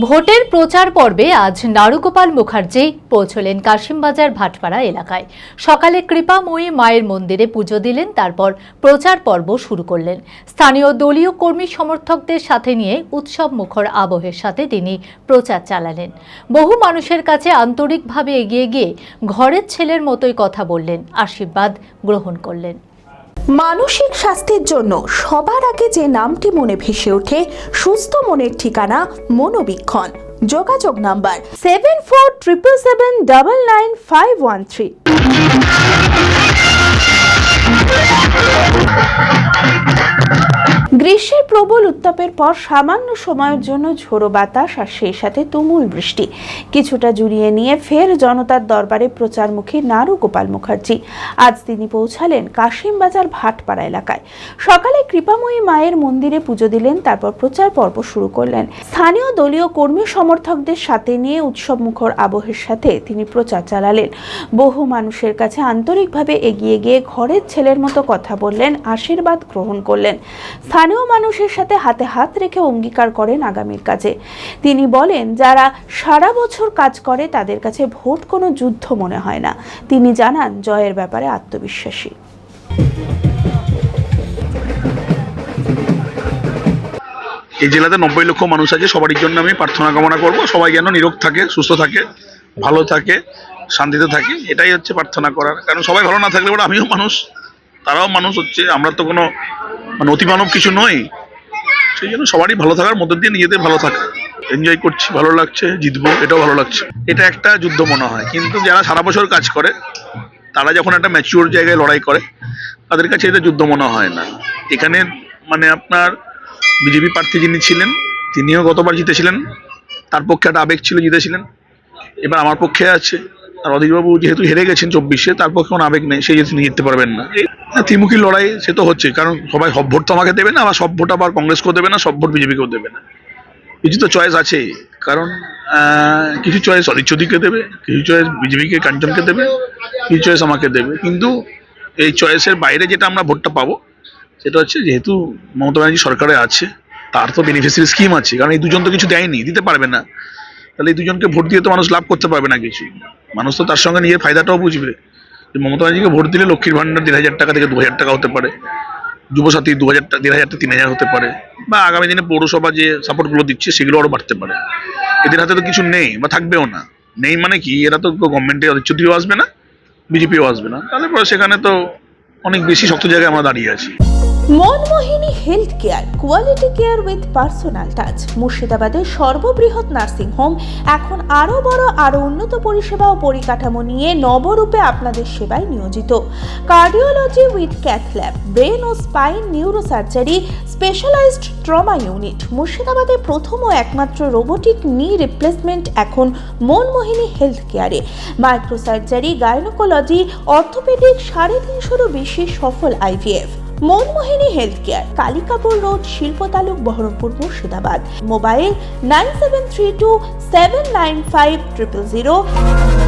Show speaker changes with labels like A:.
A: ভোটের প্রচার পর্বে আজ নারুগোপাল মুখার্জি পৌঁছলেন কাশিমবাজার ভাটপাড়া এলাকায়। সকালে কৃপাময়ী মায়ের মন্দিরে পুজো দিলেন, তারপর প্রচার পর্ব শুরু করলেন। স্থানীয় দলীয় কর্মী সমর্থকদের সাথে নিয়ে উৎসব মুখর আবহের সাথে তিনি প্রচার চালালেন। বহু মানুষের কাছে আন্তরিকভাবে এগিয়ে গিয়ে ঘরের ছেলের মতোই কথা বললেন, আশীর্বাদ গ্রহণ করলেন।
B: মানসিক স্বাস্থ্যের জন্য সবার আগে যে নামটি মনে ভেসে ওঠে, সুস্থ মনের ঠিকানা মনোবীক্ষণ। যোগাযোগ নাম্বার 7477799513। গ্রীষ্মের প্রবল উত্তাপের পর সামান্য সময়ের জন্য ঝোড়ো বাতাস আর সেই সাথে তুমুল বৃষ্টি কিছুটা জুড়িয়ে নিয়ে ফের জনতার দরবারে প্রচারমুখী নারুগোপাল মুখার্জি। আজ তিনি পৌঁছালেন কাশিমবাজার ভাটপাড়া এলাকায়। সকালে কৃপাময়ী মায়ের মন্দিরে পুজো দিলেন, তারপর প্রচার পর্ব শুরু করলেন। স্থানীয় দলীয় কর্মী সমর্থকদের সাথে নিয়ে উৎসব মুখর আবহের সাথে তিনি প্রচার চালালেন। বহু মানুষের কাছে আন্তরিকভাবে এগিয়ে গিয়ে ঘরের ছেলের মতো কথা বললেন, আশীর্বাদ গ্রহণ করলেন। স্থানীয় মানুষের সাথে হাতে হাত রেখে অঙ্গীকার করেন আগামীর কাজে। তিনি বলেন, যারা সারা বছর কাজ করে তাদের কাছে ভোট কোনো যুদ্ধ মনে হয় না। তিনি জানান, জয়ের ব্যাপারে আত্মবিশ্বাসী।
C: এই জেলাতে 90 লক্ষ মানুষ আছে, সবারই জন্য আমি প্রার্থনা কামনা করব, সবাই যেন নিরোগ থাকে, সুস্থ থাকে, ভালো থাকে, শান্তিতে থাকে, এটাই হচ্ছে প্রার্থনা করার। কারণ সবাই ভালো না থাকলে পরে আমিও মানুষ, তারাও মানুষ হচ্ছে, আমরা তো কোনো অতি মানব কিছু নয়। সেই জন্য সবারই ভালো থাকার মধ্যে দিয়ে নিজেদের ভালো থাকা, এনজয় করছি, ভালো লাগছে, জিতবো এটাও ভালো লাগছে। এটা একটা যুদ্ধ মনে হয়, কিন্তু যারা সারা বছর কাজ করে তারা যখন একটা ম্যাচিওর জায়গায় লড়াই করে তাদের কাছে এটা যুদ্ধ মনে হয় না। এখানে আপনার বিজেপি প্রার্থী যিনি ছিলেন তিনিও গতবার জিতেছিলেন, তার পক্ষে একটা আবেগ ছিল, জিতেছিলেন। এবার আমার পক্ষে আছে, আর অধীরবাবু যেহেতু হেরে গেছেন 24-এ, তার পক্ষে কোনো আবেগ নেই, সেই তিনি জিততে পারবেন না। ত্রিমুখী লড়াই সে তো হচ্ছে, কারণ সবাই সব ভোট তো আমাকে দেবে না, আবার সব ভোট আবার কংগ্রেসকেও দেবে না, সব ভোট বিজেপিকেও দেবে না। কিছু তো চয়েস আছে, কারণ কিছু চয়েস অরিচ্ছদিকে দেবে, কিছু চয়েস বিজেপিকে কাঞ্চনকে দেবে, কিছু চয়েস আমাকে দেবে। কিন্তু এই চয়েসের বাইরে যেটা আমরা ভোটটা পাবো সেটা হচ্ছে, যেহেতু মমতা ব্যানার্জি সরকারে আছে, তার তো বেনিফিশিয়ারি স্কিম আছে, কারণ এই দুজন তো কিছু দেয়নি, দিতে পারবে না। তাহলে এই দুজনকে ভোট দিয়ে তো মানুষ লাভ করতে পারবে না কিছু। মানুষ তো তার সঙ্গে নিজের ফায়দাটাও বুঝবে। যে মমতা ব্যানার্জিকে ভোট দিলে লক্ষ্মীর ভান্ডার 1,500 টাকা থেকে 2,000 টাকা হতে পারে, যুবসাথী 1,500 থেকে 3,000 হতে পারে, বা আগামী দিনে পৌরসভা যে সাপোর্টগুলো দিচ্ছে সেগুলো আরও বাড়তে পারে। এদের হাতে তো কিছু নেই বা থাকবেও না। নেই মানে কি, এরা তো গভর্নমেন্টে অধিচ্যুতিও আসবে না, বিজেপিও আসবে না, তাহলে পরে সেখানে তো অনেক বেশি শক্ত জায়গায় আমরা দাঁড়িয়ে আছি।
B: Manmohini health care, quality care with personal touch. মুর্শিদাবাদের সর্ববৃহৎ নার্সিং হোম এখন আরও বড়, আরও উন্নত পরিষেবা ও পরিকাঠামো নিয়ে নবরূপে আপনাদের সেবায় নিয়োজিত। Cardiology with cath lab, brain ও spine neuro surgery, specialized trauma unit. মুর্শিদাবাদে প্রথম ও একমাত্র রোবোটিক নি রিপ্লেসমেন্ট এখন Manmohini health care. Micro surgery, gynaecology, orthopaedic, 350-এরও বেশি সফল IVF। Manmohini health care, Kalikapur road, শিল্পতালুক, বহরমপুর, মুর্শিদাবাদ। মোবাইল 9732795000।